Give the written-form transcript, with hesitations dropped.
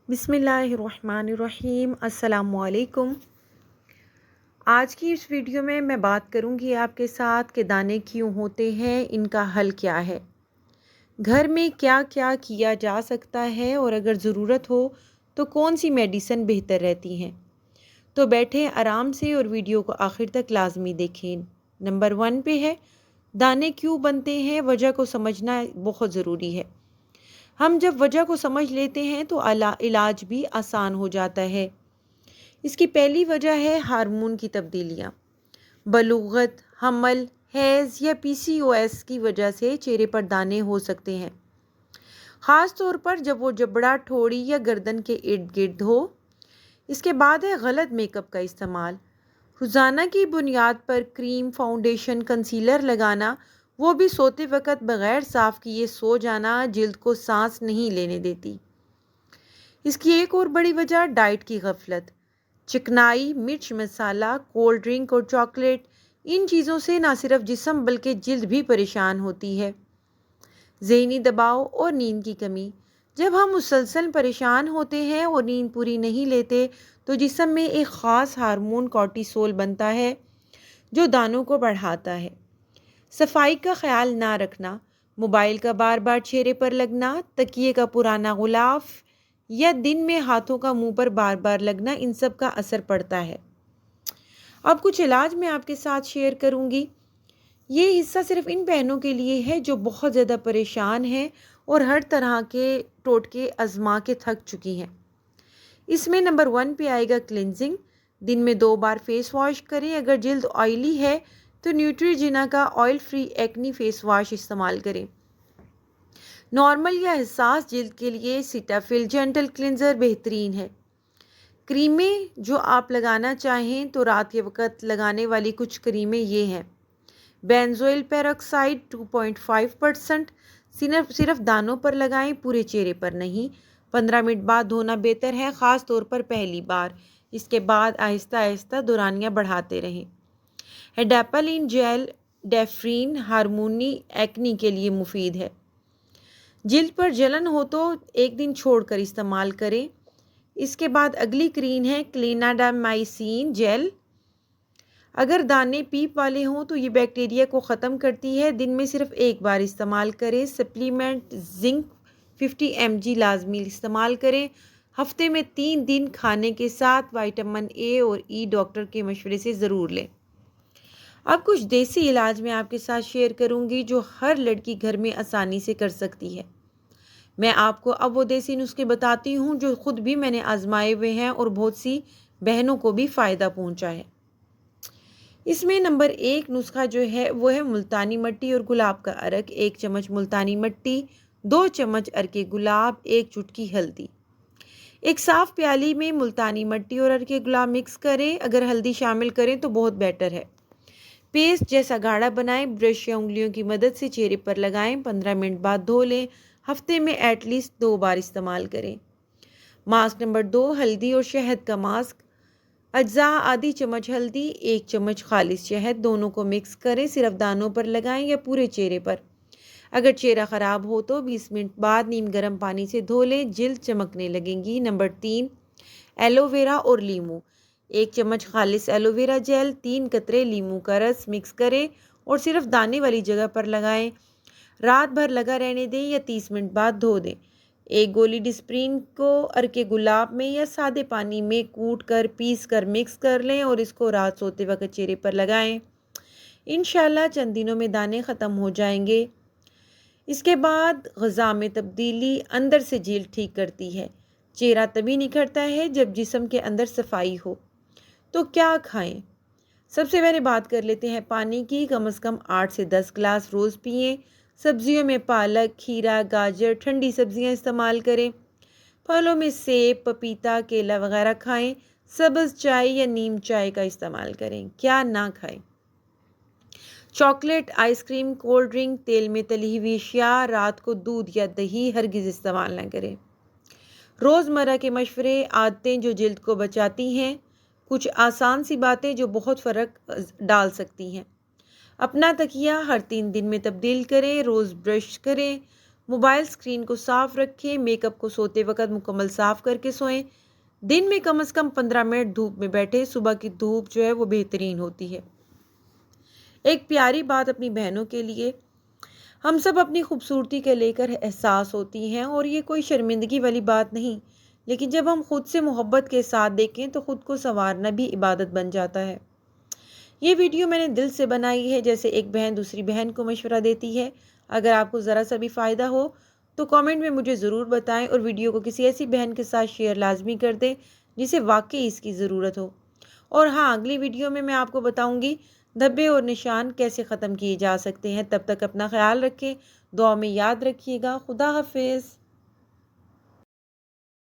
बिस्मिल्लाहिर्रहमानिर्रहीम। अस्सलाम वालेकुम। आज की इस वीडियो में मैं बात करूंगी आपके साथ कि दाने क्यों होते हैं, इनका हल क्या है, घर में क्या क्या किया जा सकता है और अगर ज़रूरत हो तो कौन सी मेडिसिन बेहतर रहती हैं। तो बैठें आराम से और वीडियो को आखिर तक लाजमी देखें। नंबर 1 पे है दाने क्यों बनते हैं, वजह को समझना बहुत ज़रूरी है। हम जब वजह को समझ लेते हैं तो इलाज भी आसान हो जाता है। इसकी पहली वजह है हार्मोन की तब्दीलियाँ। बलूगत, हमल, हैज़ या पीसीओएस की वजह से चेहरे पर दाने हो सकते हैं, ख़ास तौर पर जब वो जबड़ा, ठोड़ी या गर्दन के इर्द गिर्द हो। इसके बाद है गलत मेकअप का इस्तेमाल। रोज़ाना की बुनियाद पर क्रीम, फाउंडेशन, कंसीलर लगाना, वो भी सोते वक्त बग़ैर साफ़ किए सो जाना, जिल्द को सांस नहीं लेने देती। इसकी एक और बड़ी वजह डाइट की गफलत। चिकनाई, मिर्च मसाला, कोल्ड ड्रिंक और चॉकलेट, इन चीज़ों से ना सिर्फ जिस्म बल्कि जिल्द भी परेशान होती है। ज़हनी दबाव और नींद की कमी। जब हम मुसलसल परेशान होते हैं और नींद पूरी नहीं लेते तो जिस्म में एक ख़ास हार्मोन कॉर्टिसोल बनता है जो दानों को बढ़ाता है। सफाई का ख्याल ना रखना, मोबाइल का बार बार चेहरे पर लगना, तकिए का पुराना गुलाफ या दिन में हाथों का मुंह पर बार बार लगना, इन सब का असर पड़ता है। अब कुछ इलाज मैं आपके साथ शेयर करूंगी। ये हिस्सा सिर्फ इन बहनों के लिए है जो बहुत ज़्यादा परेशान हैं और हर तरह के टोटके आजमा के थक चुकी हैं। इसमें नंबर 1 पे आएगा क्लिनजिंग। दिन में 2 बार फेस वॉश करें। अगर जिल्द ऑयली है तो न्यूट्रीजिना का oil free acne face wash इस्तेमाल करें। नॉर्मल या हसास जिल्द के लिए सीटाफिल जेंटल क्लिनजर बेहतरीन है। क्रीमें जो आप लगाना चाहें तो रात के वक्त लगाने वाली कुछ क्रीमें ये हैं। बेंजोइल पेरोक्साइड 2.5% सिर्फ दानों पर लगाएं, पूरे चेहरे पर नहीं। 15 मिनट बाद धोना बेहतर है, ख़ास तौर पर पहली बार। इसके बाद आहिस्ता आहिस्ता दौरानियाँ बढ़ाते रहें। हेडापालिन जेल डेफ्रीन हार्मोनी एक्नी के लिए मुफीद है। जिल्द पर जलन हो तो एक दिन छोड़कर इस्तेमाल करें। इसके बाद अगली क्रीम है क्लिनाडामाइसिन जेल। अगर दाने पीप वाले हों तो ये बैक्टीरिया को ख़त्म करती है। दिन में सिर्फ एक बार इस्तेमाल करें। सप्लीमेंट जिंक 50 mg लाजमी इस्तेमाल करें। हफ्ते में 3 दिन खाने के साथ विटामिन ए और ई डॉक्टर के मशवरे से ज़रूर लें। अब कुछ देसी इलाज मैं आपके साथ शेयर करूंगी जो हर लड़की घर में आसानी से कर सकती है। मैं आपको अब वो देसी नुस्खे बताती हूँ जो ख़ुद भी मैंने आजमाए हुए हैं और बहुत सी बहनों को भी फ़ायदा पहुँचा है। इसमें नंबर 1 नुस्खा जो है वो है मुल्तानी मिट्टी और गुलाब का अर्क। 1 चम्मच मुल्तानी मिट्टी, 2 चम्मच अर्के गुलाब, 1 चुटकी हल्दी। एक साफ़ प्याली में मुल्तानी मिट्टी और अर्के गुलाब मिक्स करें। अगर हल्दी शामिल करें तो बहुत बेटर है। पेस्ट जैसा गाढ़ा बनाएं। ब्रश या उंगलियों की मदद से चेहरे पर लगाएं। 15 मिनट बाद धो लें। हफ्ते में एटलीस्ट 2 बार इस्तेमाल करें। मास्क नंबर 2 हल्दी और शहद का मास्क। अज्जा आधी चम्मच हल्दी, 1 चम्मच खालिस शहद, दोनों को मिक्स करें। सिर्फ दानों पर लगाएं या पूरे चेहरे पर। अगर चेहरा ख़राब हो तो 20 मिनट बाद नीम गर्म पानी से धो लें, जिल्द चमकने लगेंगी। नंबर 3 एलोवेरा और लीमू। 1 चम्मच खालिस एलोवेरा जेल, 3 कतरे लीमू का रस मिक्स करें और सिर्फ दाने वाली जगह पर लगाएं। रात भर लगा रहने दें या 30 मिनट बाद धो दें। 1 गोली डिस्प्रिन को अर्के गुलाब में या सादे पानी में कूट कर पीस कर मिक्स कर लें और इसको रात सोते वक्त चेहरे पर लगाएं। इंशाल्लाह चंद दिनों में दाने ख़त्म हो जाएंगे। इसके बाद ग़िज़ा में तब्दीली अंदर से जिल्द ठीक करती है। चेहरा तभी निखरता है जब जिस्म के अंदर सफाई हो। तो क्या खाएं? सबसे पहले बात कर लेते हैं पानी की। कम से कम 8 से 10 गिलास रोज़ पिएं। सब्जियों में पालक, खीरा, गाजर, ठंडी सब्जियां इस्तेमाल करें। फलों में सेब, पपीता, केला वगैरह खाएं। सब्ज़ चाय या नीम चाय का इस्तेमाल करें। क्या ना खाएं? चॉकलेट, आइसक्रीम, कोल्ड ड्रिंक, तेल में तली हुई अशिया, रात को दूध या दही हरगिज़ इस्तेमाल ना करें। रोज़मर्रा के मशवरे, आदतें जो जिल्द को बचाती हैं। कुछ आसान सी बातें जो बहुत फ़र्क डाल सकती हैं। अपना तकिया हर 3 दिन में तब्दील करें। रोज़ ब्रश करें। موبائل اسکرین کو صاف رکھیں، میک اپ کو سوتے وقت مکمل صاف کر کے سوئیں، دن میں کم از کم 15 منٹ دھوپ میں بیٹھیں، صبح کی دھوپ جو ہے وہ بہترین ہوتی ہے۔ ایک پیاری بات اپنی بہنوں کے لیے، ہم سب اپنی خوبصورتی کے لے کر احساس ہوتی ہیں اور یہ کوئی شرمندگی والی بات نہیں، لیکن جب ہم خود سے محبت کے ساتھ دیکھیں تو خود کو سنوارنا بھی عبادت بن جاتا ہے۔ یہ ویڈیو میں نے دل سے بنائی ہے، جیسے ایک بہن دوسری بہن کو مشورہ دیتی ہے۔ اگر آپ کو ذرا سا بھی فائدہ ہو تو کامنٹ میں مجھے ضرور بتائیں اور ویڈیو کو کسی ایسی بہن کے ساتھ شیئر لازمی کر دیں جسے واقعی اس کی ضرورت ہو۔ اور ہاں، اگلی ویڈیو میں آپ کو بتاؤں گی دھبے اور نشان کیسے ختم کیے جا سکتے ہیں۔ تب تک اپنا خیال رکھیں، دعا میں یاد رکھیے گا۔ خدا حافظ۔